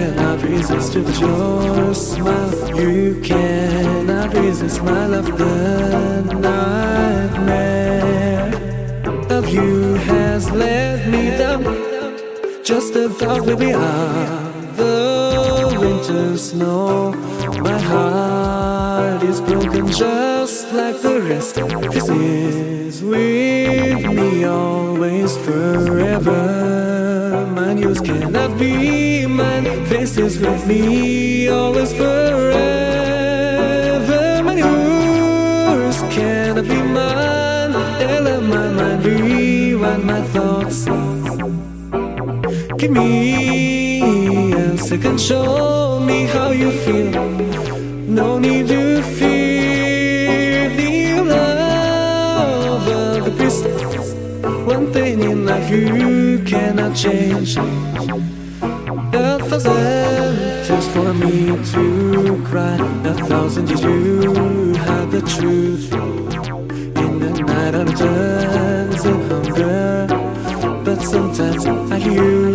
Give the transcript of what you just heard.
cannot resist your smile. You cannot resist my love. The nightmare of you has let me down. Just about where we are, the winter snow. My heart is broken just like the rest. This is with me always forever. My news cannot be mine. This is with me always forever. My news cannot be mine. They let my mind rewind my thoughts. Give me a second, show me how you feel. No need to fear the love of the beast. One thing in life you cannot change. 1,000 tears for me to cry. 1,000 years you hide the truth. In the night of turns and hunger. But sometimes I hear